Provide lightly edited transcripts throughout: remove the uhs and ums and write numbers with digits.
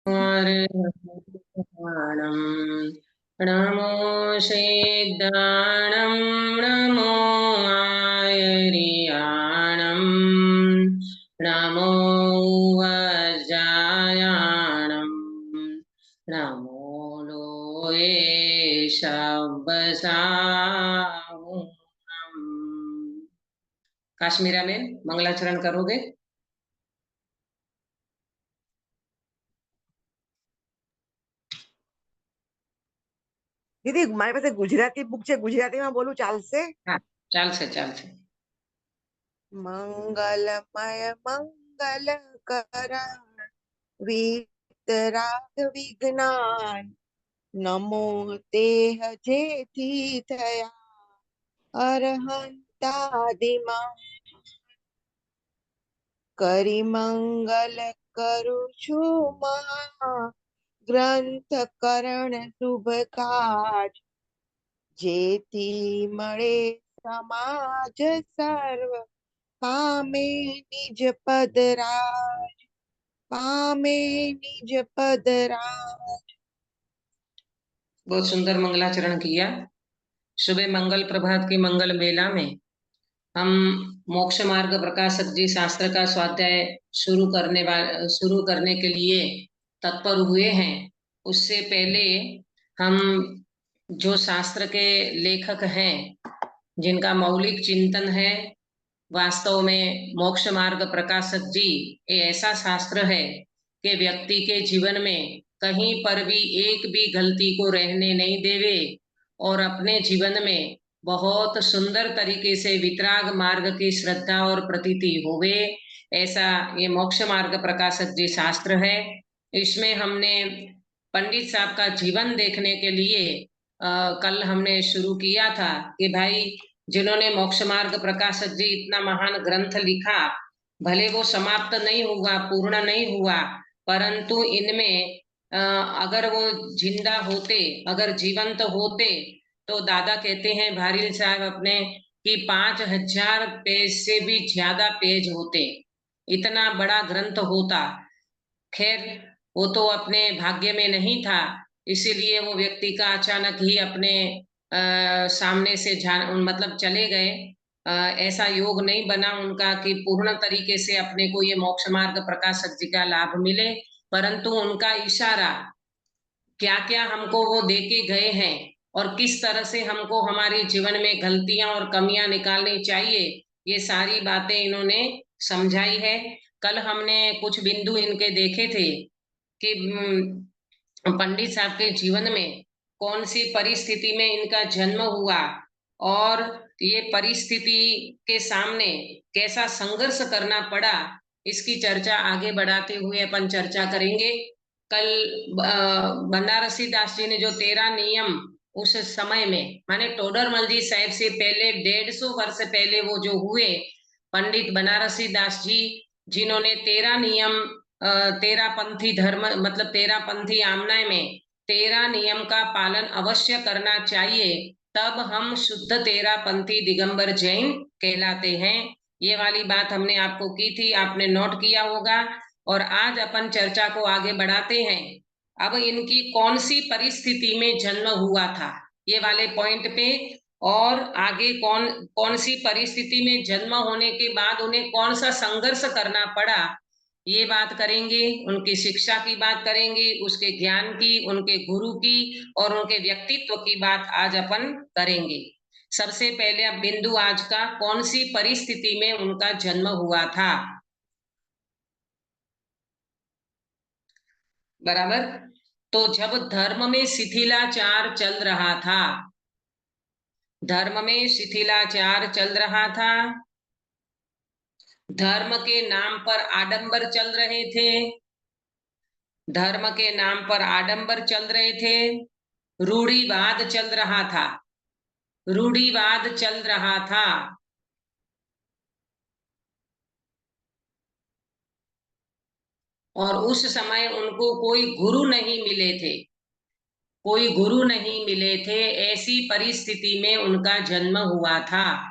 नमो सिद्धाणं नमो आयर्याणं नमो वज्रायाणं नमो लोये शब्बसाहुं। काश्मीरा में मंगलाचरण करोगे? दीदी मारी पास गुजराती बुक है, गुजराती में बोलू चालसे? हाँ, चालसे चालसे। मंगलमय मंगल करण वीतराग विज्ञान नमो तेह जेठी थया अरहंतादिमा करी मंगल करू छु महा ग्रंथ करण शुभ काज जेती मळे समाज सर्व पामे निज पदराज पामे निज पदराज। बहुत सुंदर मंगलाचरण किया। सुबह मंगल प्रभात की मंगल बेला में हम मोक्ष मार्ग प्रकाशक जी शास्त्र का स्वाध्याय शुरू करने के लिए तत्पर हुए हैं। उससे पहले हम जो शास्त्र के लेखक हैं, जिनका मौलिक चिंतन है, वास्तव में मोक्ष मार्ग प्रकाशक जी ये ऐसा शास्त्र है कि व्यक्ति के जीवन में कहीं पर भी एक भी गलती को रहने नहीं देवे और अपने जीवन में बहुत सुंदर तरीके से वितराग मार्ग की श्रद्धा और प्रतीति होवे, ऐसा ये मोक्ष मार्ग प्रकाशक जी शास्त्र है। इसमें हमने पंडित साहब का जीवन देखने के लिए कल हमने शुरू किया था कि भाई जिन्होंने मोक्ष मार्ग प्रकाशक जी इतना महान ग्रंथ लिखा, भले वो समाप्त नहीं हुआ, पूर्ण नहीं हुआ, परंतु इनमें अगर वो जिंदा होते, अगर जीवंत होते, तो दादा कहते हैं भारील साहब अपने कि 5,000 पेज से भी ज्यादा पेज होते, इतना बड़ा ग्रंथ होता। खैर वो तो अपने भाग्य में नहीं था, इसीलिए वो व्यक्ति का अचानक ही अपने सामने से मतलब चले गए। ऐसा योग नहीं बना उनका कि पूर्ण तरीके से अपने को ये मोक्ष मार्ग प्रकाशक जी का लाभ मिले, परंतु उनका इशारा क्या क्या हमको वो दे के गए हैं और किस तरह से हमको हमारे जीवन में गलतियां और कमियां निकालनी चाहिए, ये सारी बातें इन्होंने समझाई है। कल हमने कुछ बिंदु इनके देखे थे कि पंडित साहब के जीवन में कौन सी परिस्थिति में इनका जन्म हुआ और ये परिस्थिति के सामने कैसा संघर्ष करना पड़ा, इसकी चर्चा आगे बढ़ाते हुए अपन चर्चा करेंगे। कल बनारसी दास जी ने जो 13 नियम उस समय में, माने टोडरमल जी साहब से पहले 150 वर्ष पहले वो जो हुए, पंडित बनारसी दास जी जिन्होंने 13 नियम 13 पंथी धर्म मतलब 13 पंथी आमनाय में 13 नियम का पालन अवश्य करना चाहिए, तब हम शुद्ध 13 पंथी दिगंबर जैन कहलाते हैं। ये वाली बात हमने आपको की थी, आपने नोट किया होगा। और आज अपन चर्चा को आगे बढ़ाते हैं। अब इनकी कौन सी परिस्थिति में जन्म हुआ था, ये वाले पॉइंट पे, और आगे कौन कौन सी परिस्थिति में जन्म होने के बाद उन्हें कौन सा संघर्ष करना पड़ा, ये बात करेंगे। उनकी शिक्षा की बात करेंगे, उसके ज्ञान की, उनके गुरु की और उनके व्यक्तित्व की बात आज अपन करेंगे। सबसे पहले अब बिंदु आज का, कौन सी परिस्थिति में उनका जन्म हुआ था। बराबर। तो जब धर्म में शिथिलाचार चल रहा था, धर्म में शिथिलाचार चल रहा था, धर्म के नाम पर आडंबर चल रहे थे, धर्म के नाम पर आडंबर चल रहे थे, रूढ़िवाद चल रहा था, रूढ़िवाद चल रहा था। और उस समय उनको कोई गुरु नहीं मिले थे, कोई गुरु नहीं मिले थे, ऐसी परिस्थिति में उनका जन्म हुआ था।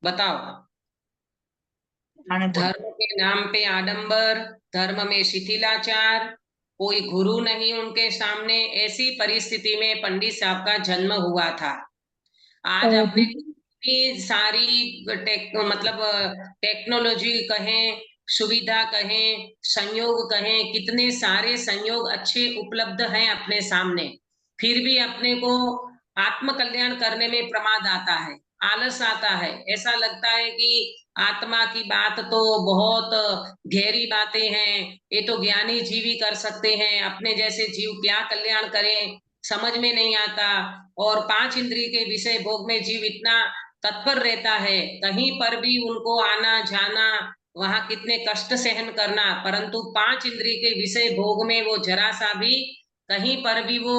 बताओ। आने बोलो। धर्म के नाम पे आडंबर, धर्म में शिथिलाचार, कोई गुरु नहीं उनके सामने, ऐसी परिस्थिति में पंडित साहब का जन्म हुआ था। आज अपने दीदी इतनी सारी मतलब टेक्नोलॉजी कहें, सुविधा कहें, संयोग कहें, कितने सारे संयोग अच्छे उपलब्ध हैं अपने सामने, फिर भी अपने को आत्म कल्याण करने में प्रमाद आता है, आलस आता है। ऐसा लगता है कि आत्मा की बात तो बहुत गहरी बातें हैं, ये तो ज्ञानी जीव ही कर सकते हैं, अपने जैसे जीव क्या कल्याण करें, समझ में नहीं आता। और पांच इंद्रिय के विषय भोग में जीव इतना तत्पर रहता है, कहीं पर भी उनको आना जाना, वहां कितने कष्ट सहन करना, परंतु पांच इंद्रिय के विषय भोग में वो जरा सा भी कहीं पर भी वो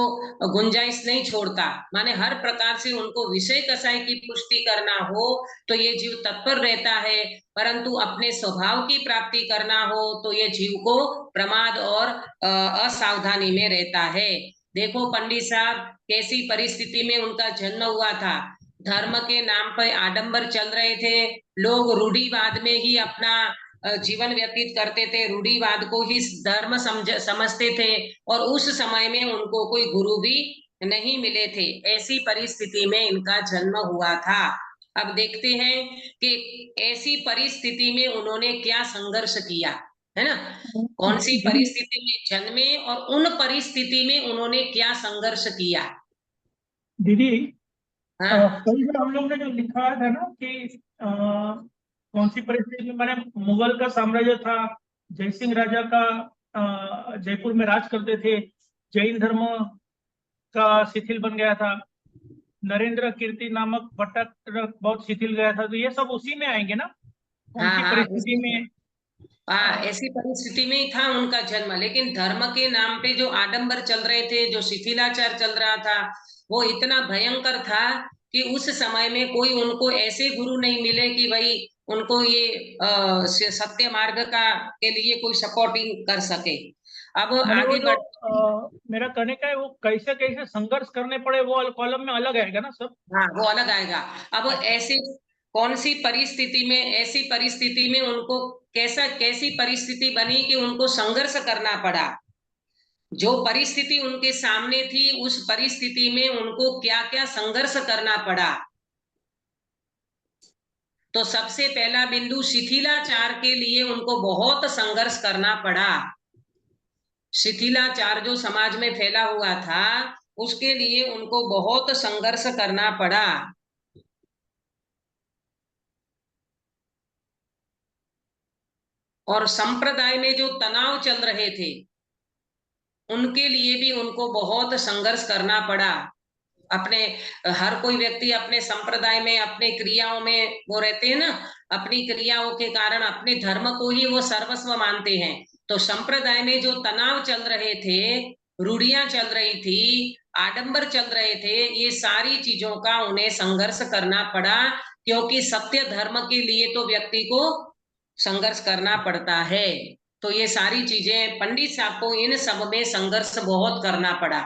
गुंजाइश नहीं छोड़ता। माने हर प्रकार से उनको विषय कसाई की पुष्टि करना हो तो ये जीव तत्पर रहता है, परंतु अपने स्वभाव की प्राप्ति करना हो तो ये जीव को प्रमाद और असावधानी में रहता है। देखो पंडित साहब कैसी परिस्थिति में उनका जन्म हुआ था। धर्म के नाम पर आडंबर चल रहे थे, लोग रूढ़िवाद में ही अपना जीवन व्यतीत करते थे, रूढ़िवाद को ही धर्म समझते थे, और उस समय में उनको कोई गुरु भी नहीं मिले थे। ऐसी परिस्थिति में इनका जन्म हुआ था। अब देखते हैं कि ऐसी परिस्थिति में उन्होंने क्या संघर्ष किया, है ना। कौन सी दीदी परिस्थिति में जन्मे और उन परिस्थिति में उन्होंने क्या संघर्ष किया। दीदी हाँ कई बार हम लोग ने जो लिखा था ना कि कौन सी परिस्थिति में, मैंने मुगल का साम्राज्य था, जयसिंह राजा का जयपुर में राज करते थे, जैन धर्म का शिथिल बन गया था, नरेंद्र कीर्ति नामक भट्ट बहुत शिथिल गया था, तो ये सब उसी में आएंगे ना, कौन हाँ सी हाँ परिस्थिति में। हाँ, अ, ऐसी परिस्थिति में ही था उनका जन्म। लेकिन धर्म के नाम पे जो आडंबर चल रहे थे, जो शिथिलाचार चल रहा था, वो इतना भयंकर था कि उस समय में कोई उनको ऐसे गुरु नहीं मिले कि भाई उनको ये सत्य मार्ग का के लिए कोई सपोर्टिंग कर सके। अब मैंने वो आगे जो बढ़, मेरा कहने का है, वो कैसे कैसे संघर्ष करने पड़े वो कॉलम में अलग आएगा ना सब। हाँ वो अलग आएगा। अब अच्छा। ऐसी कौन सी परिस्थिति में, ऐसी परिस्थिति में उनको कैसी परिस्थिति बनी कि उनको संघर्ष करना पड़ा। जो परिस्थिति उनके सामने थी उस परिस्थिति में उनको क्या क्या संघर्ष करना पड़ा। तो सबसे पहला बिंदु, शिथिलाचार के लिए उनको बहुत संघर्ष करना पड़ा। शिथिलाचार जो समाज में फैला हुआ था उसके लिए उनको बहुत संघर्ष करना पड़ा। और संप्रदाय में जो तनाव चल रहे थे उनके लिए भी उनको बहुत संघर्ष करना पड़ा। अपने हर कोई व्यक्ति अपने संप्रदाय में अपने क्रियाओं में वो रहते हैं ना, अपनी क्रियाओं के कारण अपने धर्म को ही वो सर्वस्व मानते हैं। तो संप्रदाय में जो तनाव चल रहे थे, रूढ़ियां चल रही थी, आडंबर चल रहे थे, ये सारी चीजों का उन्हें संघर्ष करना पड़ा, क्योंकि सत्य धर्म के लिए तो व्यक्ति को संघर्ष करना पड़ता है। तो ये सारी चीजें पंडित साहब को इन सब में संघर्ष बहुत करना पड़ा।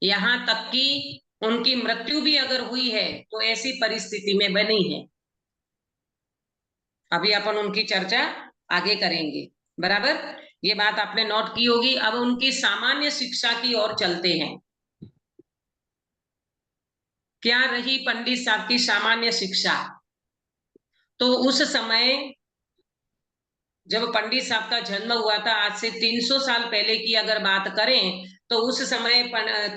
यहाँ तक कि उनकी मृत्यु भी अगर हुई है तो ऐसी परिस्थिति में बनी है। अभी अपन उनकी चर्चा आगे करेंगे, बराबर। ये बात आपने नोट की होगी। अब उनकी सामान्य शिक्षा की ओर चलते हैं। क्या रही पंडित साहब की सामान्य शिक्षा। तो उस समय जब पंडित साहब का जन्म हुआ था, आज से 300 साल पहले की अगर बात करें, तो उस समय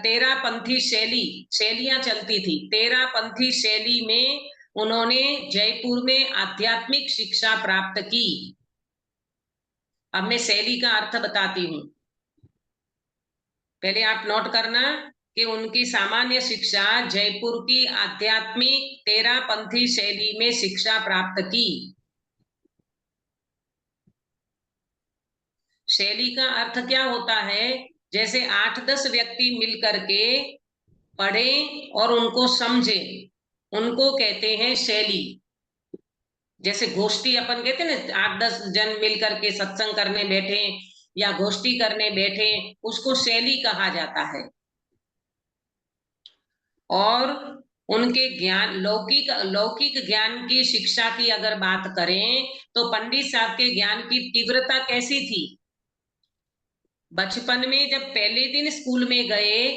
तेरा पंथी शैलियां चलती थी। तेरा पंथी शैली में उन्होंने जयपुर में आध्यात्मिक शिक्षा प्राप्त की। अब मैं शैली का अर्थ बताती हूँ, पहले आप नोट करना कि उनकी सामान्य शिक्षा जयपुर की आध्यात्मिक तेरा पंथी शैली में शिक्षा प्राप्त की। शैली का अर्थ क्या होता है, जैसे 8-10 व्यक्ति मिलकर के पढ़ें और उनको समझें, उनको कहते हैं शैली। जैसे गोष्ठी अपन कहते हैं ना, 8-10 जन मिलकर के सत्संग करने बैठे या गोष्ठी करने बैठे, उसको शैली कहा जाता है। और उनके ज्ञान लौकिक लौकिक ज्ञान की शिक्षा की अगर बात करें तो पंडित साहब के ज्ञान की तीव्रता कैसी थी। बचपन में जब पहले दिन स्कूल में गए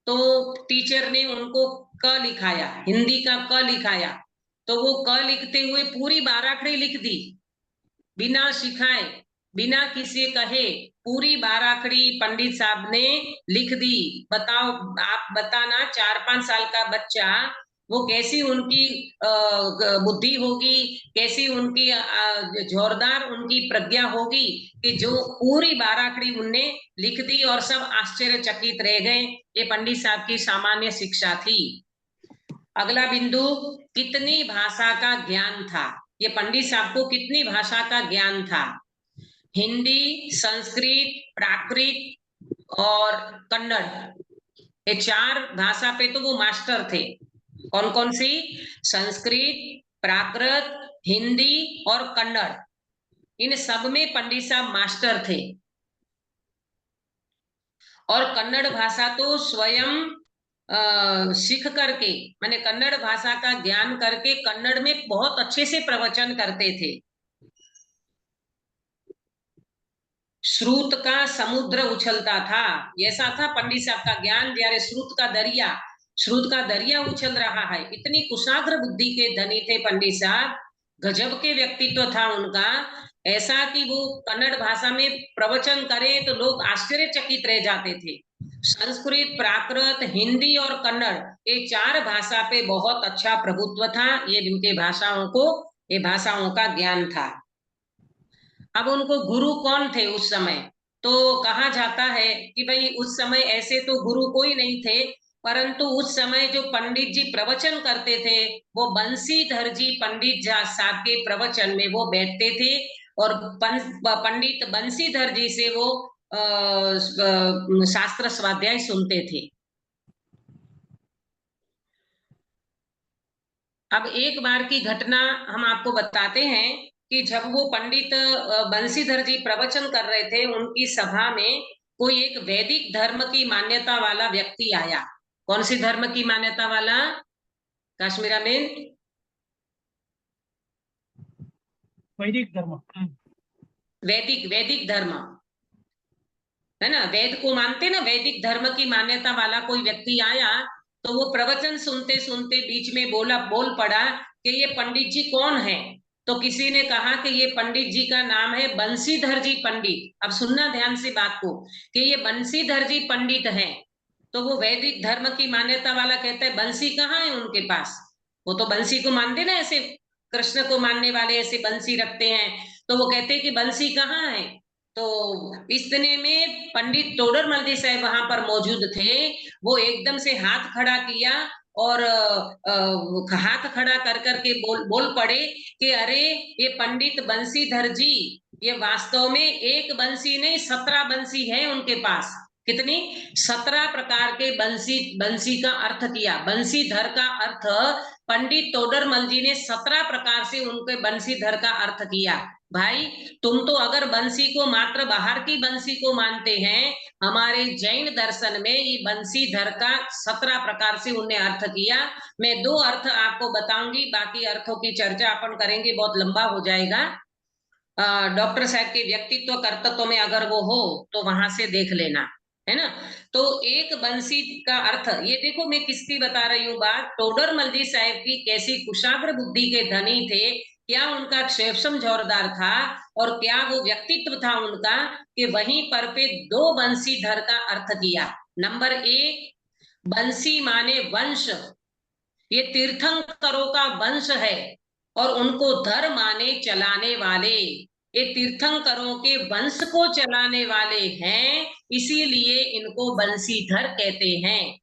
तो टीचर ने उनको क लिखाया, हिंदी का क लिखाया, तो वो क लिखते हुए पूरी 12 अक्षरी लिख दी, बिना सिखाए, बिना किसी कहे पूरी 12 अक्षरी पंडित साहब ने लिख दी। बताओ, आप बताना 4-5 साल का बच्चा वो कैसी उनकी बुद्धि होगी, कैसी उनकी जोरदार उनकी प्रज्ञा होगी कि जो पूरी 12 अक्षरी उनने लिख दी और सब आश्चर्यचकित रह गए। ये पंडित साहब की सामान्य शिक्षा थी। अगला बिंदु, कितनी भाषा का ज्ञान था। ये पंडित साहब को कितनी भाषा का ज्ञान था। हिंदी, संस्कृत, प्राकृत और कन्नड़, ये 4 भाषा पे तो वो मास्टर थे। कौन कौन सी? संस्कृत, प्राकृत, हिंदी और कन्नड़, इन सब में पंडित साहब मास्टर थे। और कन्नड़ भाषा तो स्वयं सीख करके, माने कन्नड़ भाषा का ज्ञान करके कन्नड़ में बहुत अच्छे से प्रवचन करते थे। श्रुत का समुद्र उछलता था, ऐसा था पंडित साहब का ज्ञान। जયારે श्रुत का दरिया उछल रहा है, इतनी कुशाग्र बुद्धि के धनी थे पंडित साहब। गजब के व्यक्तित्व था उनका, ऐसा कि वो कन्नड़ भाषा में प्रवचन करें तो लोग आश्चर्यचकित रह जाते थे। संस्कृत, प्राकृत, हिंदी और कन्नड़, ये 4 भाषा पे बहुत अच्छा प्रभुत्व था। ये इनके ये भाषाओं का ज्ञान था। अब उनको गुरु कौन थे उस समय? तो कहा जाता है कि भाई उस समय ऐसे तो गुरु कोई नहीं थे, परंतु उस समय जो पंडित जी प्रवचन करते थे वो बंसीधर जी पंडित साहब के प्रवचन में वो बैठते थे और पंडित बंसीधर जी से वो शास्त्र स्वाध्याय सुनते थे। अब एक बार की घटना हम आपको बताते हैं कि जब वो पंडित बंसीधर जी प्रवचन कर रहे थे, उनकी सभा में कोई एक वैदिक धर्म की मान्यता वाला व्यक्ति आया। कौन सी धर्म की मान्यता वाला? काश्मीरा में वैदिक धर्म, वैदिक धर्म है ना, वेद को मानते ना, वैदिक धर्म की मान्यता वाला कोई व्यक्ति आया तो वो प्रवचन सुनते सुनते बीच में बोल पड़ा कि ये पंडित जी कौन है। तो किसी ने कहा कि ये पंडित जी का नाम है बंसीधर जी पंडित। अब सुनना ध्यान से बात को कि ये बंसीधर जी पंडित हैं। तो वो वैदिक धर्म की मान्यता वाला कहता है बंसी कहाँ है उनके पास? वो तो बंसी को मानते ना, ऐसे कृष्ण को मानने वाले ऐसे बंसी रखते हैं, तो वो कहते हैं कि बंसी कहाँ है। तो इतने में पंडित तोडरमल जी साहब वहां पर मौजूद थे। वो एकदम से हाथ खड़ा किया और हाथ खड़ा कर करके बोल पड़े कि अरे ये पंडित बंसीधर जी, ये वास्तव में एक बंसी नहीं 17 बंसी है उनके पास। कितनी? 17 प्रकार के बंसी का अर्थ किया। बंसीधर का अर्थ पंडित तोडरमल जी ने 17 प्रकार से उनके बंसीधर का अर्थ किया। भाई तुम तो अगर बंसी को मात्र बाहर की बंसी को मानते हैं, हमारे जैन दर्शन में ये बंसीधर का 17 प्रकार से उन्हें अर्थ किया। मैं 2 अर्थ आपको बताऊंगी, बाकी अर्थों की चर्चा अपन करेंगे, बहुत लंबा हो जाएगा। डॉक्टर साहब के व्यक्तित्व कर्तृत्व में अगर वो हो तो वहां से देख लेना, है ना। तो एक बंसी का अर्थ ये देखो, मैं किसकी बता रही हूँ बात, टोडरमल जी साहब की कैसी कुशाग्र बुद्धि के धनी थे, क्या उनका क्षेपसम जोरदार था और क्या वो व्यक्तित्व था उनका कि वहीं पर पे 2 बंसीधर का अर्थ किया। नंबर 1, बंसी माने वंश, ये तीर्थंकरों का वंश है, और उनको धर माने चलाने वाले, ये तीर्थंकरों के वंश को चलाने वाले हैं, इसीलिए इनको बंसीधर कहते हैं।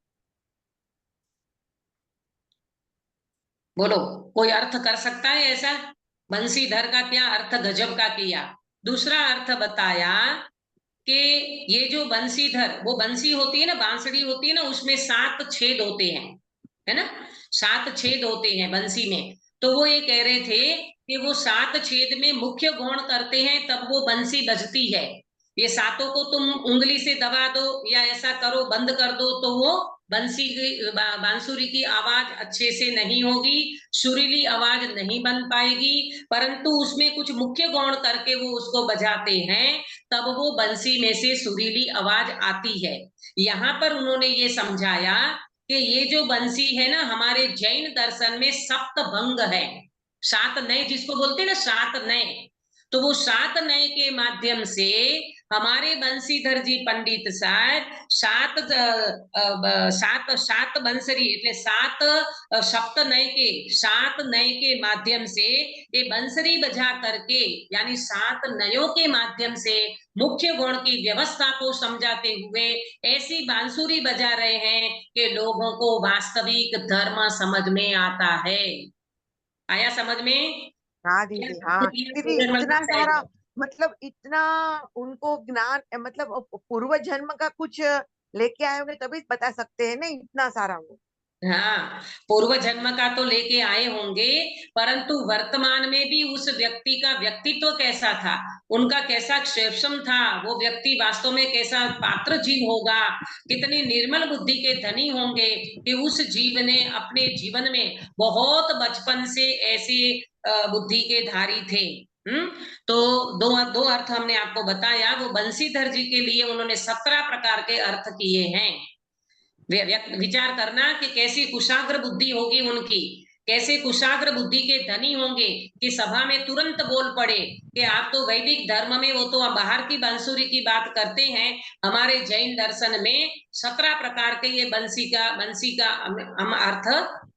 बोलो, कोई अर्थ कर सकता है ऐसा? बंसीधर का क्या अर्थ गजब का किया। दूसरा अर्थ बताया कि ये जो बंसीधर, वो बंसी होती है ना, बांसुरी होती है ना, उसमें 7 छेद होते हैं, है ना, 7 छेद होते हैं बंसी में। तो वो ये कह रहे थे कि वो 7 छेद में मुख्य गौण करते हैं तब वो बंसी बजती है। ये 7 को तुम उंगली से दबा दो या ऐसा करो बंद कर दो तो वो बांसुरी की आवाज अच्छे से नहीं होगी, सुरीली आवाज नहीं बन पाएगी, परंतु उसमें कुछ मुख्य गौण करके वो उसको बजाते हैं, तब वो बंसी में से सुरीली आवाज आती है। यहाँ पर उन्होंने ये समझाया कि ये जो बंसी है ना, हमारे जैन दर्शन में सप्तभंग है, 7 नए जिसको बोलते हैं ना, 7 नए, तो वो 7 नए के माध्यम से हमारे बंसीधर जी पंडित साहब 7 बंसरी એટલે 7 सप्त नय के 7 नय के माध्यम से ये बंसरी बजा करके, यानी 7 नयों के माध्यम से मुख्य गुण की व्यवस्था को समझाते हुए ऐसी बांसुरी बजा रहे हैं कि लोगों को वास्तविक धर्म समझ में आता है। आया समझ में? हाँ क्या दीदी, समझ हाँ, लिया क्योंकि निर्मल इतना साहब? सारा, मतलब इतना उनको ज्ञान, मतलब पूर्व जन्म का कुछ लेके आए होंगे तभी बता सकते हैं ना, इतना सारा वो। हाँ, पूर्व जन्म का तो लेके आए होंगे, परंतु वर्तमान में भी उस व्यक्ति का व्यक्तित्व कैसा था, उनका कैसा क्षेम था, वो व्यक्ति वास्तव में कैसा पात्र जीव होगा, कितनी निर्मल बुद्धि के धनी होंगे कि उस जीव ने अपने जीवन में बहुत बचपन से ऐसे बुद्धि के धारी थे। तो दो दो अर्थ हमने आपको बताया, वो बंसीधर जी के लिए उन्होंने 17 प्रकार के अर्थ किए हैं। विचार करना कि कैसी कुशाग्र बुद्धि होगी उनकी, कैसे कुशाग्र बुद्धि के धनी होंगे कि सभा में तुरंत बोल पड़े कि आप तो वैदिक धर्म में, वो तो बाहर की बांसुरी की बात करते हैं, हमारे जैन दर्शन में 17 प्रकार के ये बंसी का हम अर्थ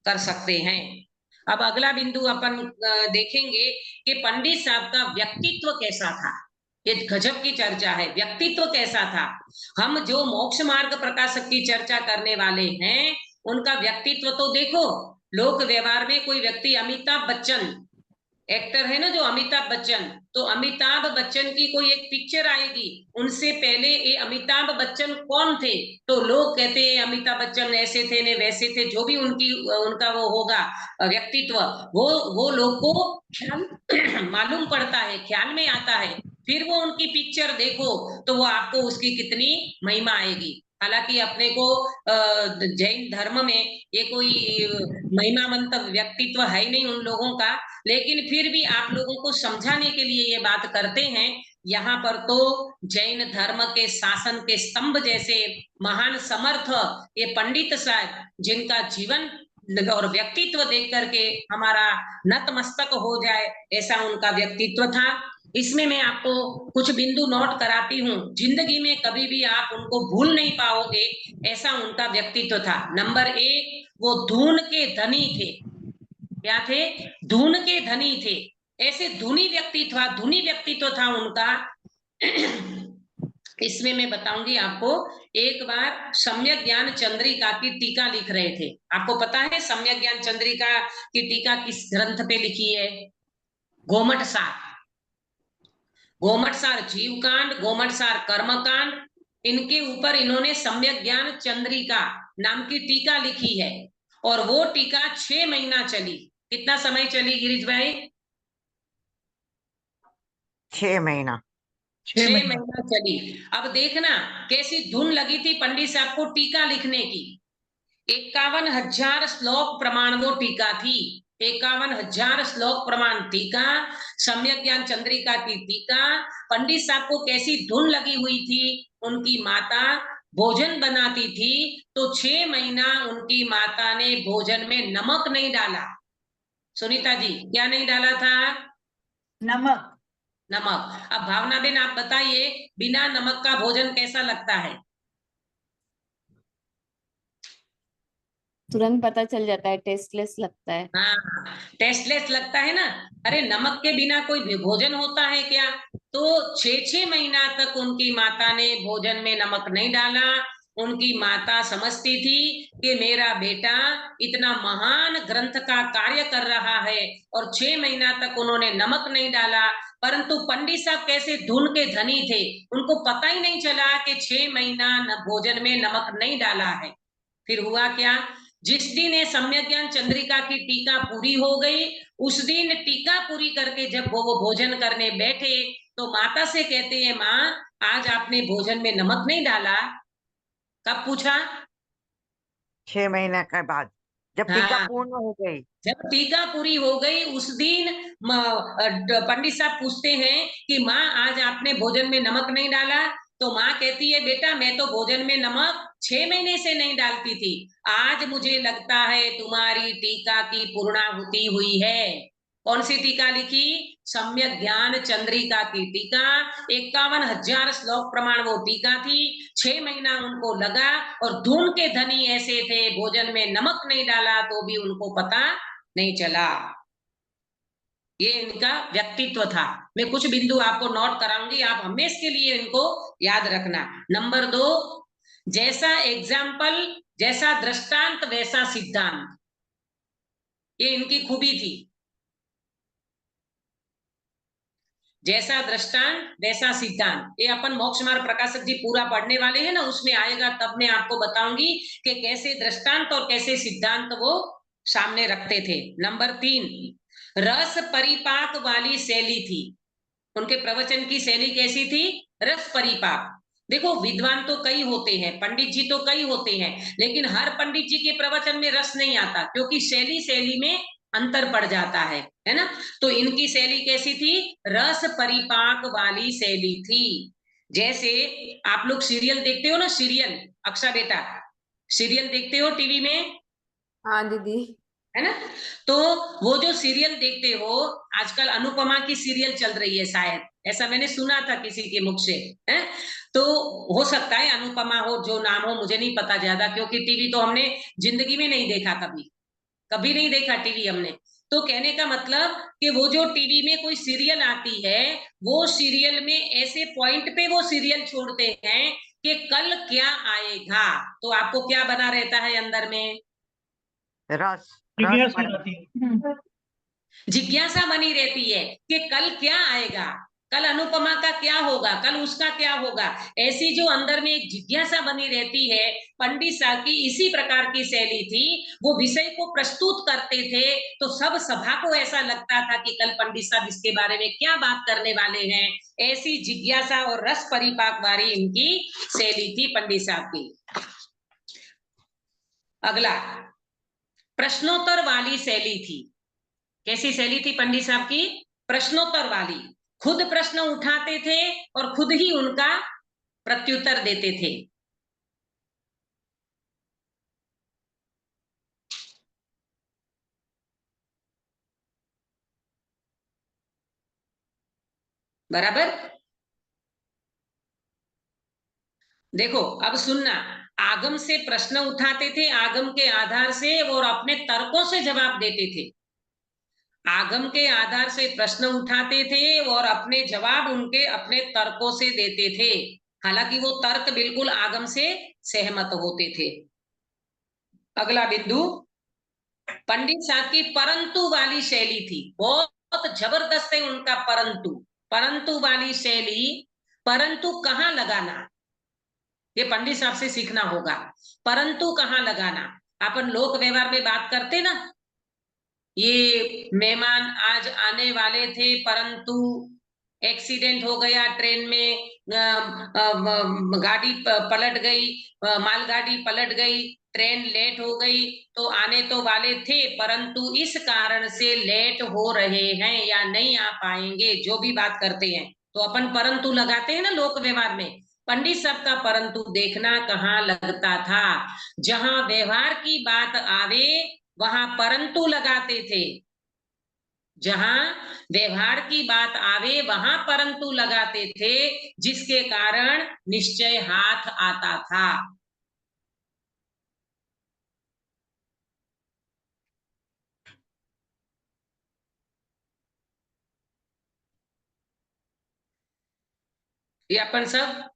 कर सकते हैं। अब अगला बिंदु अपन देखेंगे कि पंडित साहब का व्यक्तित्व कैसा था। ये गजब की चर्चा है, व्यक्तित्व कैसा था। हम जो मोक्ष मार्ग प्रकाशक की चर्चा करने वाले हैं, उनका व्यक्तित्व तो देखो। लोक व्यवहार में कोई व्यक्ति, अमिताभ बच्चन एक्टर है ना, जो अमिताभ बच्चन, तो अमिताभ बच्चन की कोई एक पिक्चर आएगी, उनसे पहले ये अमिताभ बच्चन कौन थे, तो लोग कहते हैं अमिताभ बच्चन ऐसे थे ने वैसे थे, जो भी उनका वो होगा व्यक्तित्व, वो लोग को ख्याल मालूम पड़ता है, ख्याल में आता है। फिर वो उनकी पिक्चर देखो तो वो आपको उसकी कितनी महिमा आएगी। हालांकि अपने को जैन धर्म में ये कोई महिमावंत व्यक्तित्व है ही नहीं उन लोगों का, लेकिन फिर भी आप लोगों को समझाने के लिए ये बात करते हैं। यहाँ पर तो जैन धर्म के शासन के स्तंभ जैसे महान समर्थ ये पंडित साहब, जिनका जीवन और व्यक्तित्व देख करके हमारा नतमस्तक हो जाए, ऐसा उनका व्यक्तित्व था। इसमें मैं आपको कुछ बिंदु नोट कराती हूँ, जिंदगी में कभी भी आप उनको भूल नहीं पाओगे, ऐसा उनका व्यक्तित्व था। नंबर 1, वो धून के धनी थे। क्या थे? धून के धनी थे। ऐसे धुनी व्यक्तित्व था उनका। इसमें मैं बताऊंगी आपको, एक बार सम्यक ज्ञान चंद्रिका की टीका लिख रहे थे। आपको पता है सम्यक ज्ञान चंद्रिका की टीका किस ग्रंथ पे लिखी है? गोमट सार। गोमट सार जीवकांड, गोमट सार कर्मकांड, इनके ऊपर इन्होंने सम्यक ज्ञान चंद्रिका नाम की टीका लिखी है, और वो टीका 6 महीना चली। कितना समय चली गिरीश भाई? 6 महीना। 6 6 महीना। महीना चली। अब देखना कैसी धुन लगी थी पंडित साहब को टीका लिखने की। 51,000 श्लोक प्रमाण वो टीका थी। 51,000 श्लोक प्रमाण टीका, सम्यक ज्ञान चंद्रिका की टीका। पंडित साहब को कैसी धुन लगी हुई थी। उनकी माता भोजन बनाती थी, तो 6 महीना उनकी माता ने भोजन में नमक नहीं डाला। सुनीता जी, क्या नहीं डाला था? नमक। नमक। अब भावना बेन आप बताइए, बिना नमक का भोजन कैसा लगता है? तुरंत पता चल जाता है, टेस्टलेस लगता है। हाँ, टेस्टलेस लगता है ना। अरे नमक के बिना कोई भी भोजन होता है क्या? तो 6 महीना तक उनकी माता ने भोजन में नमक नहीं डाला। उनकी माता समझती थी कि मेरा बेटा इतना महान ग्रंथ का कार्य कर रहा है, और 6 महीना तक उन्होंने नमक नहीं डाला। परंतु पंडित साहब कैसे धुन के धनी थे, उनको पता ही नहीं चला कि 6 महीना भोजन में नमक नहीं डाला है। फिर हुआ क्या? जिस दिन ये सम्यक ज्ञान चंद्रिका की टीका पूरी हो गई, उस दिन टीका पूरी करके जब वो भोजन करने बैठे, तो माता से कहते हैं, माँ आज आपने भोजन में नमक नहीं डाला। कब पूछा? 6 महीने के बाद जब टीका हाँ, पूर्ण हो गई। जब टीका पूरी हो गई उस दिन पंडित साहब पूछते हैं कि माँ आज आपने भोजन में नमक नहीं डाला, तो माँ कहती है बेटा मैं तो भोजन में नमक 6 महीने से नहीं डालती थी, आज मुझे लगता है तुम्हारी टीका की पूर्णाहुति हुई है। कौन सी टीका लिखी? सम्यक ज्ञान चंद्रिका की टीका। 51,000 श्लोक प्रमाण वो टीका थी। 6 महीना उनको लगा और धूम के धनी ऐसे थे, भोजन में नमक नहीं डाला तो भी उनको पता नहीं चला। ये इनका व्यक्तित्व था। मैं कुछ बिंदु आपको नोट कराऊंगी, आप हमेशा के लिए इनको याद रखना। नंबर 2, जैसा एग्जाम्पल, जैसा दृष्टांत वैसा सिद्धांत, ये इनकी खूबी थी। जैसा दृष्टांत वैसा सिद्धांत, ये अपन मोक्ष मार्ग प्रकाशक जी पूरा पढ़ने वाले हैं ना, उसमें आएगा तब मैं आपको बताऊंगी कि कैसे दृष्टांत और कैसे सिद्धांत वो सामने रखते थे। नंबर 3, रस परिपाक वाली शैली थी। उनके प्रवचन की शैली कैसी थी? रस परिपाक। देखो विद्वान तो कई होते हैं, पंडित जी तो कई होते हैं, लेकिन हर पंडित जी के प्रवचन में रस नहीं आता, क्योंकि शैली में अंतर पड़ जाता है ना। तो इनकी शैली कैसी थी? रस परिपाक वाली शैली थी। जैसे आप लोग सीरियल देखते हो ना, सीरियल, अक्षा बेटा सीरियल देखते हो टीवी में, हाँ दीदी। है ना? तो वो जो सीरियल देखते हो, आजकल अनुपमा की सीरियल चल रही है शायद, ऐसा मैंने सुना था किसी के मुख से, है? तो हो सकता है अनुपमा हो, जो नाम हो मुझे नहीं पता ज्यादा, क्योंकि टीवी तो हमने जिंदगी में नहीं देखा, कभी नहीं देखा टीवी हमने। तो कहने का मतलब कि वो जो टीवी में कोई सीरियल आती है, वो सीरियल में ऐसे पॉइंट पे वो सीरियल छोड़ते हैं कि कल क्या आएगा, तो आपको क्या बना रहता है अंदर में? रस जिज्ञासा बड़ा रहती है। जिज्ञासा बनी रहती है कि कल क्या आएगा, कल अनुपमा का क्या होगा, कल उसका क्या होगा। ऐसी जो अंदर में एक जिज्ञासा बनी रहती है, पंडित साहब की इसी प्रकार की शैली थी। वो विषय को प्रस्तुत करते थे तो सब सभा को ऐसा लगता था कि कल पंडित साहब इसके बारे में क्या बात करने वाले हैं। ऐसी जिज्ञासा और रस परिपाक वाली इनकी शैली थी पंडित साहब की। अगला, प्रश्नोत्तर वाली शैली थी। कैसी शैली थी पंडित साहब की? प्रश्नोत्तर वाली। खुद प्रश्न उठाते थे और खुद ही उनका प्रत्युत्तर देते थे। बराबर? देखो अब सुनना, आगम से प्रश्न उठाते थे, आगम के आधार से और अपने तर्कों से जवाब देते थे। आगम के आधार से प्रश्न उठाते थे और अपने जवाब उनके अपने तर्कों से देते थे, हालांकि वो तर्क बिल्कुल आगम से सहमत होते थे। अगला बिंदु, पंडित साहब की परंतु वाली शैली थी। बहुत जबरदस्त है उनका परंतु। परंतु वाली शैली, परंतु कहाँ लगाना, ये पंडित साहब से सीखना होगा। परंतु कहाँ लगाना, अपन लोक व्यवहार में बात करते ना, ये मेहमान आज आने वाले थे परंतु एक्सीडेंट हो गया ट्रेन में, गाड़ी पलट गई, मालगाड़ी पलट गई, ट्रेन लेट हो गई, तो आने तो वाले थे परंतु इस कारण से लेट हो रहे हैं या नहीं आ पाएंगे, जो भी बात करते हैं तो अपन परंतु लगाते हैं ना लोक व्यवहार में। पंडित साहब का परंतु देखना कहाँ लगता था, जहां व्यवहार की बात आवे वहां परंतु लगाते थे, जहां व्यवहार की बात आवे वहां परंतु लगाते थे, जिसके कारण निश्चय हाथ आता था। ये अपन सब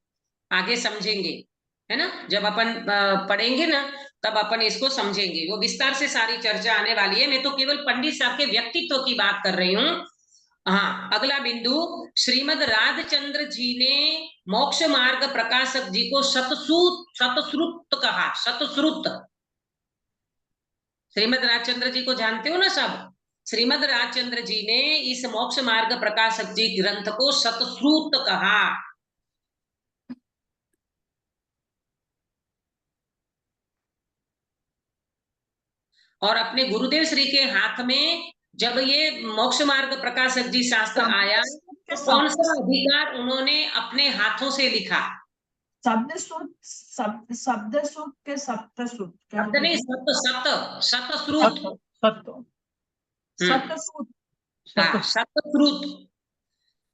आगे समझेंगे, है ना, जब अपन पढ़ेंगे ना तब अपन इसको समझेंगे, वो विस्तार से सारी चर्चा आने वाली है। मैं तो केवल पंडित साहब के व्यक्तित्व की बात कर रही हूँ। हाँ, अगला बिंदु, श्रीमद राधचंद्र जी ने मोक्ष मार्ग प्रकाशक जी को सतश्रुत कहा। सतश्रुत, श्रीमद राजचंद्र जी को जानते हो ना सब। श्रीमद राजचंद्र जी ने इस मोक्ष मार्ग प्रकाशक जी ग्रंथ को सतश्रुत कहा। और अपने गुरुदेव श्री के हाथ में जब ये मोक्ष मार्ग प्रकाशक जी शास्त्र आया तो कौन सा अधिकार उन्होंने अपने हाथों से लिखा? शब्द सूत के सप्तसूत शब्द नहीं, सतश्रुत। सप्तसूत हाँ, सतश्रुत।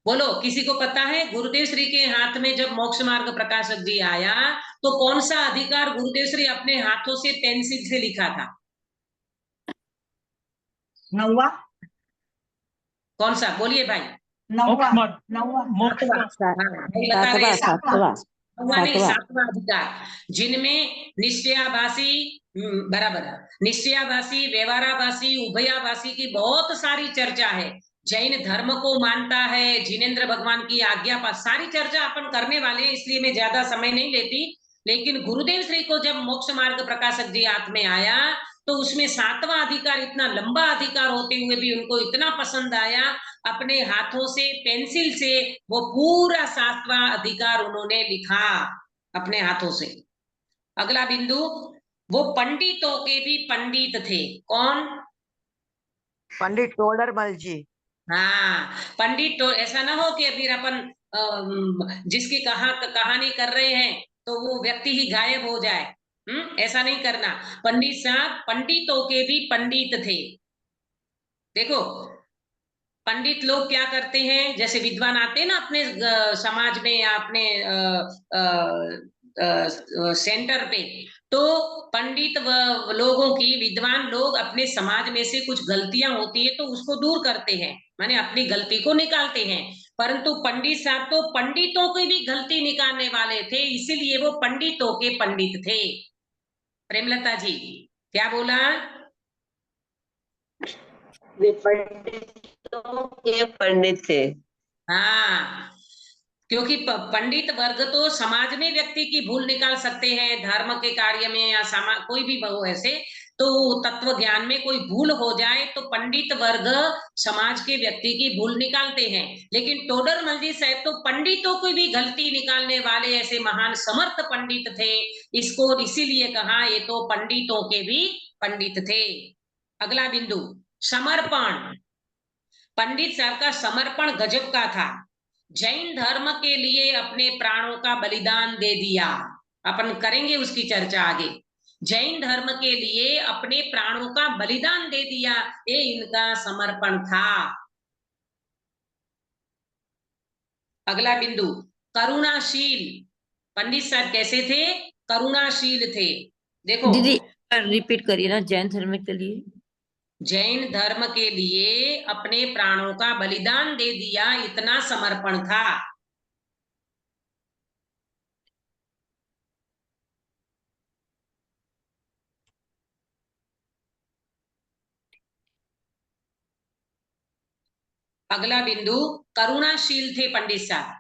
बोलो, किसी को पता है गुरुदेव श्री के हाथ में जब मोक्ष मार्ग प्रकाशक जी आया तो कौन सा अधिकार गुरुदेव श्री अपने हाथों से पेंसिल से लिखा था? नौवा। कौन सा? बोलिए भाई। नौवा। सातवां अधिकार, जिनमें निश्चयाभासी, बराबर है, निश्चयाभासी, व्यवहाराभासी, उभयाभासी की बहुत सारी चर्चा है। जैन धर्म को मानता है, जिनेंद्र भगवान की आज्ञा पर सारी चर्चा अपन करने वाले हैं, इसलिए मैं ज्यादा समय नहीं लेती। लेकिन गुरुदेव श्री को जब मोक्ष मार्ग प्रकाशक जी हाथ में आया तो उसमें सातवां अधिकार, इतना लंबा अधिकार होते हुए भी उनको इतना पसंद आया, अपने हाथों से पेंसिल से वो पूरा सातवां अधिकार उन्होंने लिखा अपने हाथों से। अगला बिंदु, वो पंडितों के भी पंडित थे। कौन? पंडित टोडरमल जी। हाँ, पंडित तो ऐसा ना हो कि अभी अपन जिसकी कहानी कर रहे हैं तो वो व्यक्ति ही गायब हो जाए। ऐसा नहीं करना। पंडित साहब पंडितों के भी पंडित थे। देखो, पंडित लोग क्या करते हैं, जैसे विद्वान आते हैं ना अपने समाज में या अपने सेंटर पे, तो पंडित लोगों की, विद्वान लोग अपने समाज में से कुछ गलतियां होती है तो उसको दूर करते हैं, माने अपनी गलती को निकालते हैं। परंतु पंडित साहब तो पंडितों की भी गलती निकालने वाले थे, इसीलिए वो पंडितों के पंडित थे। प्रेमलता जी क्या बोला? वे पंडितों के पंडित थे। हाँ, क्योंकि पंडित वर्ग तो समाज में व्यक्ति की भूल निकाल सकते हैं, धर्म के कार्य में या कोई भी बहु ऐसे, तो तत्व ज्ञान में कोई भूल हो जाए तो पंडित वर्ग समाज के व्यक्ति की भूल निकालते हैं। लेकिन टोडरमल जी साहब तो पंडितों की भी गलती निकालने वाले ऐसे महान समर्थ पंडित थे, इसको इसीलिए कहा ये तो पंडितों के भी पंडित थे। अगला बिंदु, समर्पण। पंडित साहब का समर्पण गजब का था। जैन धर्म के लिए अपने प्राणों का बलिदान दे दिया। अपन करेंगे उसकी चर्चा आगे। जैन धर्म के लिए अपने प्राणों का बलिदान दे दिया, ये इनका समर्पण था। अगला बिंदु, करुणाशील। पंडित साहब कैसे थे? करुणाशील थे। देखो दीदी रिपीट करिए ना, जैन धर्म के लिए। जैन धर्म के लिए अपने प्राणों का बलिदान दे दिया, इतना समर्पण था। अगला बिंदु, करुणाशील थे पंडित साहब,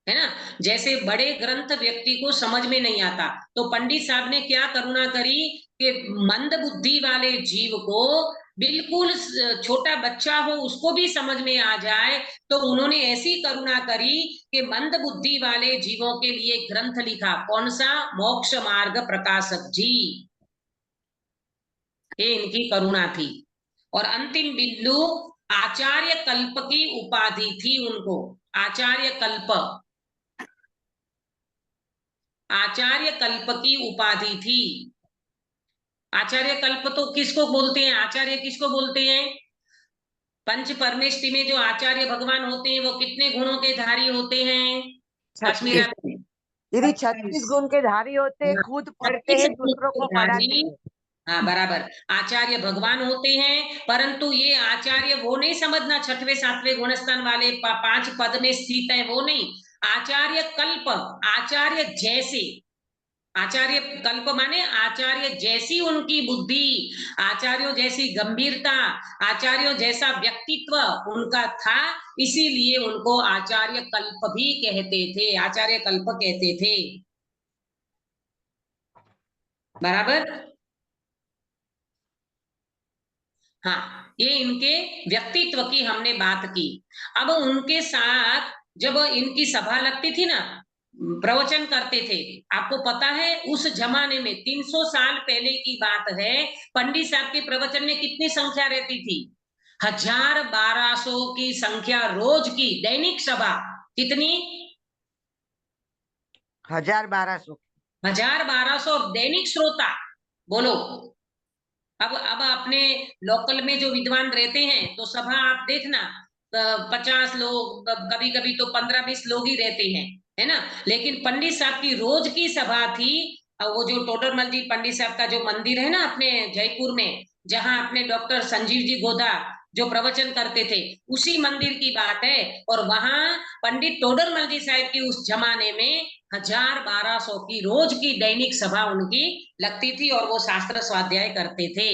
है ना। जैसे बड़े ग्रंथ व्यक्ति को समझ में नहीं आता तो पंडित साहब ने क्या करुणा करी कि मंद बुद्धि वाले जीव को, बिल्कुल छोटा बच्चा हो उसको भी समझ में आ जाए, तो उन्होंने ऐसी करुणा करी कि मंद बुद्धि वाले जीवों के लिए ग्रंथ लिखा। कौन सा? मोक्ष मार्ग प्रकाशक जी। ये इनकी करुणा थी। और अंतिम बिंदु, आचार्य कल्प की उपाधि थी उनको। आचार्य कल्प, आचार्य कल्प की उपाधि थी। आचार्य कल्प तो किसको बोलते हैं? आचार्य किसको बोलते हैं? पंच परमेष्टि में जो आचार्य भगवान होते हैं वो कितने गुणों के धारी होते हैं? कश्मीरा में दीदी 36 गुण के धारी होते हैं, खुद पढ़ते हैं, दूसरों को पढ़ाते हैं। हाँ बराबर, आचार्य भगवान होते हैं। परंतु ये आचार्य वो नहीं समझना, छठवें सातवें गुणस्थान वाले 5 पद में स्थित है, वो नहीं। आचार्य कल्प, आचार्य जैसे। आचार्य कल्प माने आचार्य जैसी उनकी बुद्धि, आचार्यों जैसी गंभीरता, आचार्यों जैसा व्यक्तित्व उनका था, इसीलिए उनको आचार्य कल्प भी कहते थे, आचार्य कल्प कहते थे। बराबर। हाँ, ये इनके व्यक्तित्व की हमने बात की। अब उनके साथ जब इनकी सभा लगती थी ना, प्रवचन करते थे। आपको पता है उस जमाने में 300 साल पहले की बात है, पंडित साहब के प्रवचन में कितनी संख्या रहती थी? 1200 की संख्या रोज की दैनिक सभा। कितनी? 1200। 1200 दैनिक श्रोता। बोलो, अब अपने लोकल में जो विद्वान रहते हैं तो सभा आप देखना 50 लोग, कभी कभी तो 15-20 लोग ही रहते हैं, है ना। लेकिन पंडित साहब की रोज की सभा थी। वो जो टोडरमल जी पंडित साहब का जो मंदिर है ना अपने जयपुर में, जहां अपने डॉक्टर संजीव जी गोदा जो प्रवचन करते थे, उसी मंदिर की बात है। और वहां पंडित टोडरमल जी साहब की उस जमाने में 1200 की रोज की दैनिक सभा उनकी लगती थी और वो शास्त्र स्वाध्याय करते थे।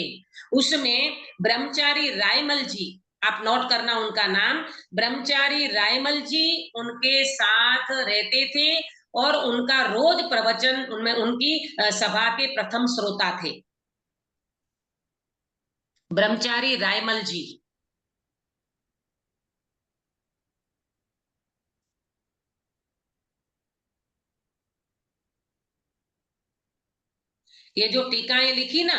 उसमें ब्रह्मचारी रायमल जी, आप नोट करना उनका नाम, ब्रह्मचारी रायमल जी उनके साथ रहते थे और उनका रोज प्रवचन उनमें उनकी सभा के प्रथम श्रोता थे, ब्रह्मचारी रायमल जी। ये जो टीकाएं लिखी ना,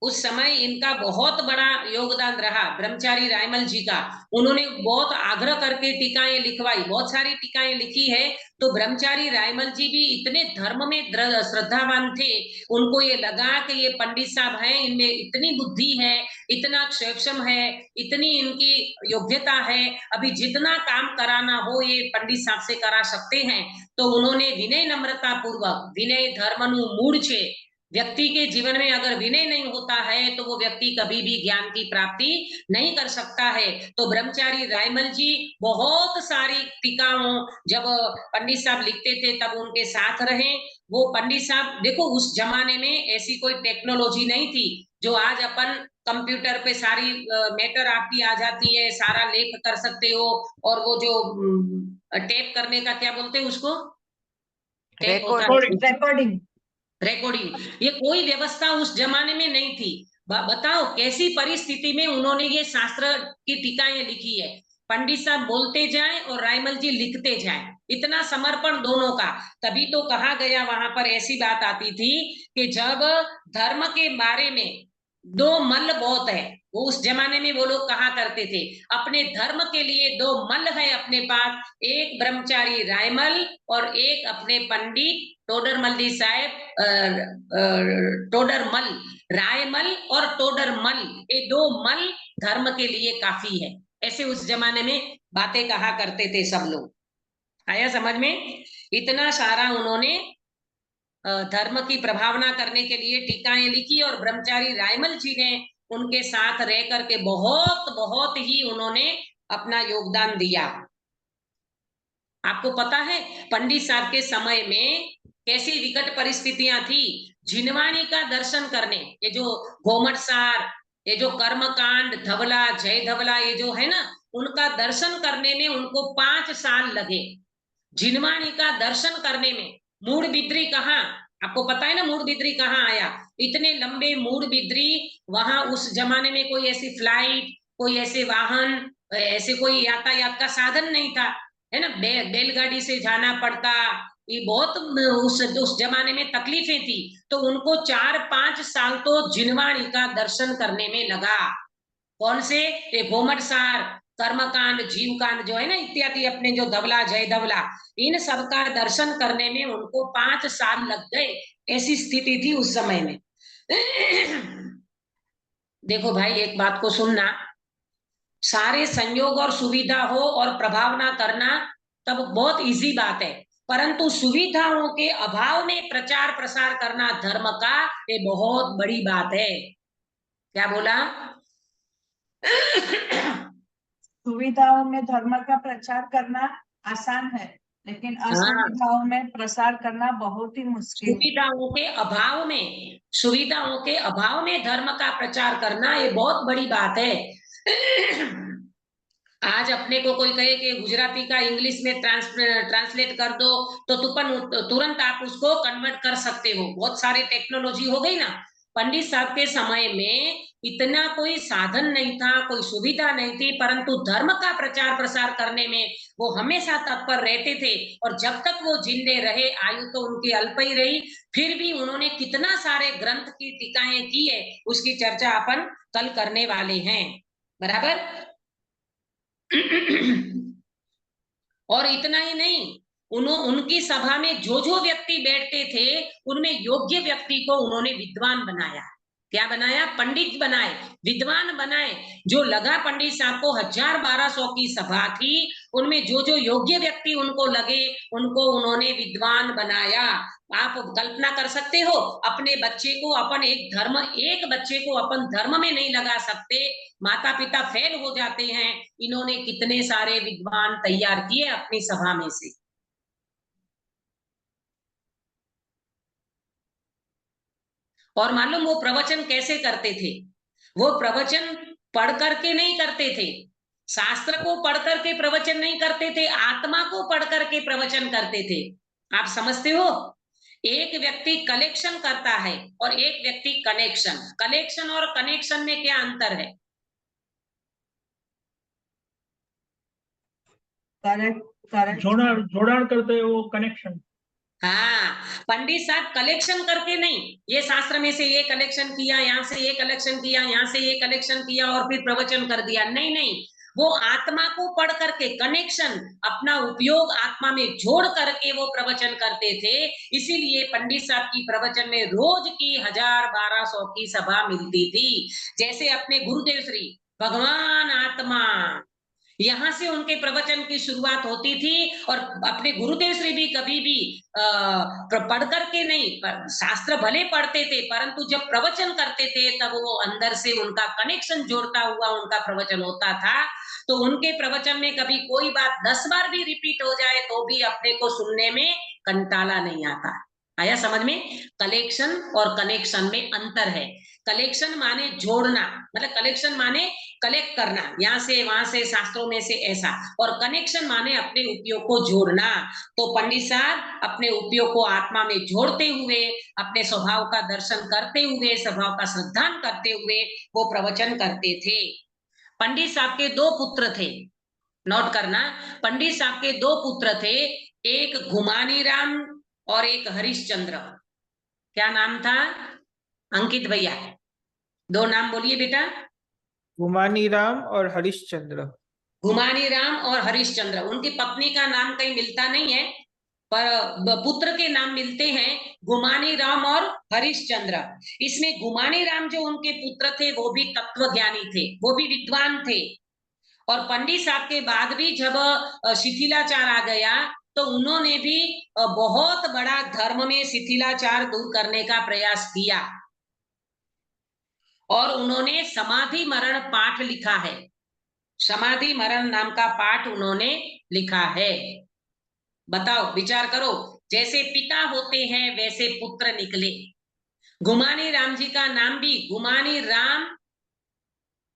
उस समय इनका बहुत बड़ा योगदान रहा ब्रह्मचारी रायमल जी का। उन्होंने बहुत आग्रह करके टीकाएं लिखवाई, बहुत सारी टीकाएं लिखी है। तो ब्रह्मचारी रायमल जी भी इतने धर्म में श्रद्धावान थे, उनको ये लगा कि ये पंडित साहब हैं, इनमें इतनी बुद्धि है, इतना क्षेम है, इतनी इनकी योग्यता है, अभी जितना काम कराना हो ये पंडित साहब से करा सकते हैं। तो उन्होंने विनय नम्रता पूर्वक, विनय धर्मनु मूढ़ छे, व्यक्ति के जीवन में अगर विनय नहीं होता है तो वो व्यक्ति कभी भी ज्ञान की प्राप्ति नहीं कर सकता है। तो ब्रह्मचारी रायमल जी बहुत सारी टीकाओं जब पंडित साहब लिखते थे तब उनके साथ रहे। वो पंडित साहब देखो, उस जमाने में ऐसी कोई टेक्नोलॉजी नहीं थी जो आज अपन कंप्यूटर पे सारी मैटर आपकी आ जाती है, सारा लेख कर सकते हो। और वो जो टेप करने का क्या बोलते हैं उसको, टेप होता है, रिकॉर्डिंग रिकॉर्डिंग, ये कोई व्यवस्था उस जमाने में नहीं थी। बताओ कैसी परिस्थिति में उन्होंने ये शास्त्र की टीकाएं लिखी है। पंडित साहब बोलते जाएं और रायमल जी लिखते जाएं, इतना समर्पण दोनों का। तभी तो कहा गया, वहां पर ऐसी बात आती थी कि जब धर्म के बारे में दो मल बहुत है, वो उस जमाने में वो लोग कहा करते थे अपने धर्म के लिए दो मल है अपने पास, एक ब्रह्मचारी रायमल और एक अपने पंडित टोडरमल जी साहब। टोडरमल, रायमल और टोडरमल, ये दो मल धर्म के लिए काफी है, ऐसे उस जमाने में बातें कहा करते थे सब लोग। आया समझ में? इतना सारा उन्होंने धर्म की प्रभावना करने के लिए टीकाएं लिखी और ब्रह्मचारी रायमल जी ने उनके साथ रह करके बहुत बहुत ही उन्होंने अपना योगदान दिया। आपको पता है पंडित साहब के समय में कैसी विकट परिस्थितियां थी। जिनवाणी का दर्शन करने, ये जो गोमटसार, ये जो कर्मकांड, धवला, जय धवला, ये जो है ना, उनका दर्शन करने में उनको 5 साल लगे। जिनवाणी का दर्शन करने में। मूड बिद्री कहाँ, आपको पता है ना मूड बिद्री कहाँ आया? इतने लंबे मूड बिद्री, वहां उस जमाने में कोई ऐसी फ्लाइट, कोई ऐसे वाहन, ऐसे कोई यातायात का साधन नहीं था, है ना। बैलगाड़ी से जाना पड़ता, ये बहुत उस जमाने में तकलीफें थी। तो उनको 4-5 साल तो जिनवाणी का दर्शन करने में लगा। कौन से? ये गोमटसार, कर्मकांड, जीवकांड जो है ना इत्यादि, अपने जो धवला, जय धवला, इन सब का दर्शन करने में उनको 5 साल लग गए। ऐसी स्थिति थी उस समय में। देखो भाई, एक बात को सुनना, सारे संयोग और सुविधा हो और प्रभाव ना करना तब बहुत इजी बात है, परंतु सुविधाओं के अभाव में प्रचार प्रसार करना धर्म का, ये बहुत बड़ी बात है। क्या बोला? सुविधाओं में धर्म का प्रचार करना आसान है, लेकिन असुविधाओं में प्रसार करना बहुत ही मुश्किल है। सुविधाओं के अभाव में, सुविधाओं के अभाव में धर्म का प्रचार करना ये बहुत बड़ी बात है। आज अपने को कोई कहे कि गुजराती का इंग्लिश में ट्रांसलेट कर दो तो तुरंत आप उसको कन्वर्ट कर सकते हो, बहुत सारी टेक्नोलॉजी हो गई ना। पंडित साहब के समय में इतना कोई साधन नहीं था, कोई सुविधा नहीं थी, परंतु धर्म का प्रचार प्रसार करने में वो हमेशा तत्पर रहते थे। और जब तक वो जिंदे रहे, आयु तो उनकी अल्प ही रही, फिर भी उन्होंने कितना सारे ग्रंथ की टीकाएं की है, उसकी चर्चा अपन कल करने वाले हैं। बराबर। और इतना ही नहीं, उनकी सभा में जो जो व्यक्ति बैठते थे, उनमें योग्य व्यक्ति को उन्होंने विद्वान बनाया। क्या बनाया? पंडित बनाए, विद्वान बनाए। जो लगा पंडित साहब को 1000-1200 की सभा थी, उनमें जो जो योग्य व्यक्ति उनको लगे, उनको उन्होंने विद्वान बनाया। आप कल्पना कर सकते हो, अपने बच्चे को अपन एक बच्चे को अपन धर्म में नहीं लगा सकते, माता पिता फेल हो जाते हैं। इन्होंने कितने सारे विद्वान तैयार किए अपनी सभा में से। और मालूम वो प्रवचन कैसे करते थे? वो प्रवचन पढ़ करके नहीं करते थे, शास्त्र को पढ़ करके प्रवचन नहीं करते थे, आत्मा को पढ़ करके प्रवचन करते थे। आप समझते हो? एक व्यक्ति कलेक्शन करता है और एक व्यक्ति कनेक्शन। कलेक्शन और कनेक्शन में क्या अंतर है? करेक्ट जोड़ाण करते हैं, वो कनेक्शन। हाँ, पंडित साहब कलेक्शन करके नहीं, ये शास्त्र में से ये कलेक्शन किया, यहाँ से ये कलेक्शन किया, यहाँ से ये कलेक्शन किया और फिर प्रवचन कर दिया। नहीं नहीं, वो आत्मा को पढ़ करके कनेक्शन, अपना उपयोग आत्मा में जोड़ करके वो प्रवचन करते थे। इसीलिए पंडित साहब की प्रवचन में रोज की 1000-1200 की सभा मिलती थी। जैसे अपने गुरुदेव श्री भगवान आत्मा, यहाँ से उनके प्रवचन की शुरुआत होती थी। और अपने गुरुदेव श्री भी कभी भी पढ़ करके नहीं, शास्त्र भले पढ़ते थे, परंतु जब प्रवचन करते थे तब वो अंदर से उनका कनेक्शन जोड़ता हुआ उनका प्रवचन होता था। तो उनके प्रवचन में कभी कोई बात 10 बार भी रिपीट हो जाए तो भी अपने को सुनने में कंटाला नहीं आता। आया समझ में? कलेक्शन और कनेक्शन में अंतर है। कलेक्शन माने जोड़ना, मतलब कलेक्शन माने कलेक्ट करना, यहाँ से वहां से, शास्त्रों में से ऐसा। और कनेक्शन माने अपने उपयोग को जोड़ना। तो पंडित साहब अपने उपयोग को आत्मा में जोड़ते हुए, अपने स्वभाव का दर्शन करते हुए, स्वभाव का श्रद्धान करते हुए वो प्रवचन करते थे। पंडित साहब के 2 पुत्र थे, नोट करना। पंडित साहब के 2 पुत्र थे, एक घुमानी राम और एक हरिश्चंद्र। क्या नाम था अंकित भैया? 2 नाम बोलिए बेटा। गुमानी राम और हरिश्चंद्र। गुमानी राम और हरिश्चंद्र। उनकी पत्नी का नाम कहीं मिलता नहीं है, पर पुत्र के नाम मिलते हैं, गुमानी राम और हरिश्चंद्र। इसमें गुमानी राम जो उनके पुत्र थे वो भी तत्वज्ञानी थे, वो भी विद्वान थे। और पंडित साहब के बाद भी जब शिथिलाचार आ गया तो उन्होंने भी बहुत बड़ा धर्म में शिथिलाचार दूर करने का प्रयास किया और उन्होंने समाधि मरण पाठ लिखा है। समाधि मरण नाम का पाठ उन्होंने लिखा है। बताओ, विचार करो, जैसे पिता होते हैं वैसे पुत्र निकले। गुमानी राम जी का नाम भी गुमानी राम,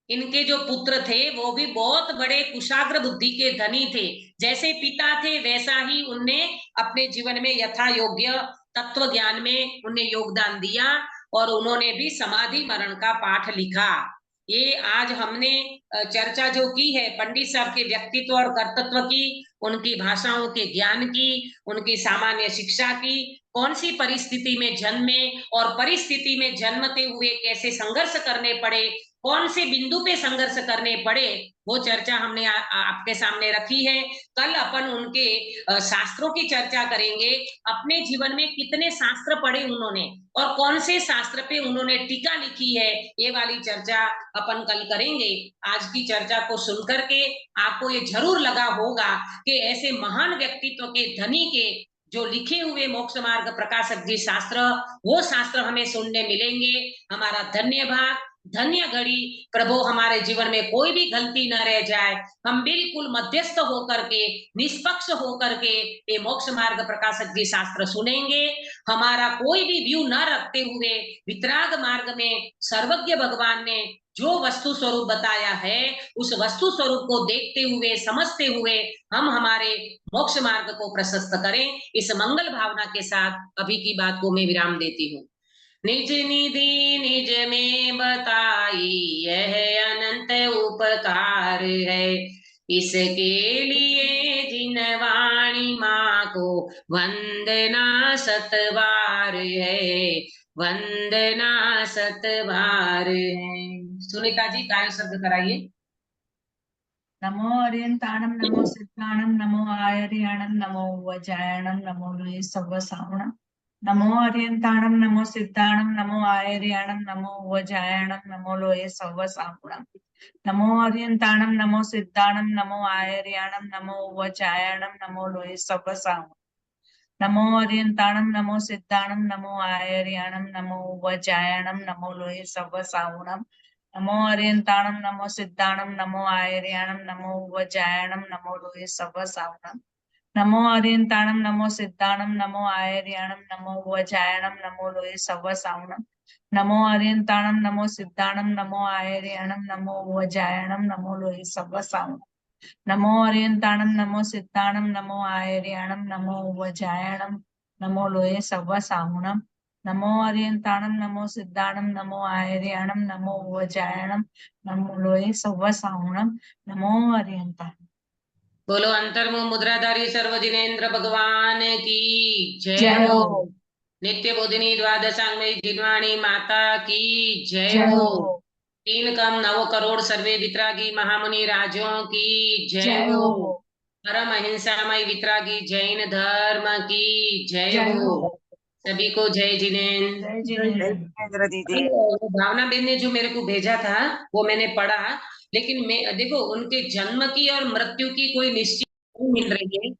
इनके जो पुत्र थे वो भी बहुत बड़े कुशाग्र बुद्धि के धनी थे। जैसे पिता थे वैसा ही उनने अपने जीवन में यथा योग्य तत्व ज्ञान में उन्हें योगदान दिया और उन्होंने भी समाधि मरण का पाठ लिखा। ये आज हमने चर्चा जो की है पंडित साहब के व्यक्तित्व और कर्तृत्व की, उनकी भाषाओं के ज्ञान की, उनकी सामान्य शिक्षा की, कौन सी परिस्थिति में जन्मे और परिस्थिति में जन्मते हुए कैसे संघर्ष करने पड़े, कौन से बिंदु पे संघर्ष करने पड़े, वो चर्चा हमने आपके सामने रखी है। कल अपन उनके शास्त्रों की चर्चा करेंगे। अपने जीवन में कितने शास्त्र पढ़े उन्होंने और कौन से शास्त्र पे उन्होंने टीका लिखी है, ये वाली चर्चा अपन कल करेंगे। आज की चर्चा को सुनकर के आपको ये जरूर लगा होगा कि ऐसे महान व्यक्तित्व के धनी के जो लिखे हुए मोक्ष मार्ग प्रकाशक जी शास्त्र, वो शास्त्र हमें सुनने मिलेंगे। हमारा धन्य भाग, धन्य घड़ी। प्रभु हमारे जीवन में कोई भी गलती न रह जाए, हम बिल्कुल मध्यस्थ होकर के, निष्पक्ष होकर के ये मोक्ष मार्ग प्रकाशक जी शास्त्र सुनेंगे। हमारा कोई भी व्यू न रखते हुए वितराग मार्ग में सर्वज्ञ भगवान ने जो वस्तु स्वरूप बताया है उस वस्तु स्वरूप को देखते हुए, समझते हुए हम हमारे मोक्ष मार्ग को प्रशस्त करें। इस मंगल भावना के साथ अभी की बात को मैं विराम देती हूँ। निज निधि निज में बताई यह अनंत उपकार है। इसके लिए जिन वाणी माँ को वंदना सतबार है, वंदना सतबार है। सुनीता जी काय शब्द कराइए। नमो अर्यंताणम नमो सिद्धाणम नमो आयर्याणम नमो वजायणम नमो लोये सव्वसावणम। नमो अर्यंताणम नमो सिद्धाणम नमो आयर्याणम नमो वजायणम नमो लोये सव्वसावणम। नमो अर्यंताणम नमो सिद्धाणम नमो आयर्याणम नमो वजायणम नमो लोये सव्वसावणम। नमो अर्यंताणम नमो सिद्धाणम नमो आयर्याणम नमो वजायणम नमो लोये सव्वसावणम। नमो अर्यंताणम नमो सिद्धाणम नमो आयर्याणम नमो वजायणम नमो लोये सव्वसावणम। नमो अर्यंताणम नमो सिद्धाणम नमो आयर्याणम नमो वजायणम नमो लोये सव्वसावणम। नमो अर्यंताणम नमो सिद्धाणम नमो आयर्याणम नमो वजायणम नमो लोये सव्वसावणम। नमो अर्यंताणम नमो सिद्धाणम नमो आयर्याणम नमो वजायणम नमो लोये सव्वसावणम। नमो अर्यंताणम नमो सिद्धाणम नमो आयर्याणम नमो वजायणम नमो लोये सव्वसावणम। नमो अर्यंताणम। बोलो अंतर्मुख मुद्राधारी सर्व जिनेन्द्र भगवान की जय जय हो। हो। नित्य बोधिनी द्वादशांगमयी जिनवाणी माता की जय जय हो। हो। 3 कम 9 करोड़ सर्वे वितरागी महामुनि राजों की जय जय हो। हो। परम अहिंसामय वितरागी जैन धर्म की जय जय हो। हो। सभी को जय जिनेन्द्र। जय जय जिनेन्द्र। जिनेन्द्र दीदी। भावना बहन ने जो मेरे को भेजा था वो मैंने पढ़ा, लेकिन मैं देखो उनके जन्म की और मृत्यु की कोई निश्चित नहीं मिल रही है।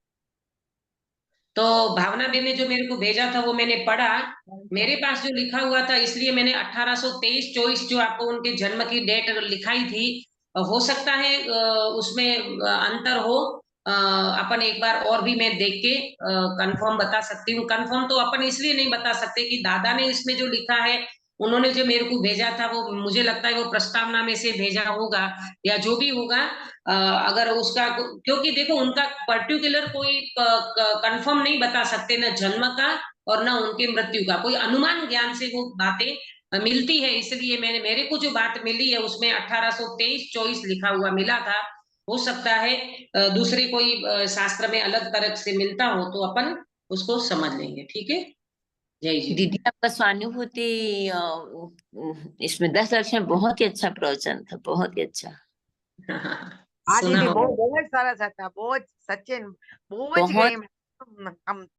तो भावना बहन ने जो मेरे को भेजा था वो मैंने पढ़ा। मेरे पास जो लिखा हुआ था इसलिए मैंने 1823-24 जो आपको उनके जन्म की डेट लिखाई थी, हो सकता है उसमें अंतर हो। अपन एक बार और भी मैं देख के कंफर्म बता सकती हूँ। कंफर्म तो अपन इसलिए नहीं बता सकते कि दादा ने इसमें जो लिखा है, उन्होंने जो मेरे को भेजा था वो मुझे लगता है वो प्रस्तावना में से भेजा होगा या जो भी होगा। अगर उसका क्योंकि देखो उनका पर्टिकुलर कोई कंफर्म नहीं बता सकते, न जन्म का और न उनके मृत्यु का, कोई अनुमान ज्ञान से वो बातें मिलती है। इसलिए मेरे को जो बात मिली है उसमें 1823-24 लिखा हुआ मिला था। हो सकता है दूसरे कोई शास्त्र में अलग तरह से मिलता हो तो अपन उसको समझ लेंगे। ठीक है, जय जी। दीदी आपका स्वानुभूति इसमें 10 वर्ष में बहुत ही अच्छा प्रवचन था, बहुत ही अच्छा। हाँ सुना दीदी होगा। बहुत सरस था, बहुत सचिन बहुत बहुत गई मैं। हम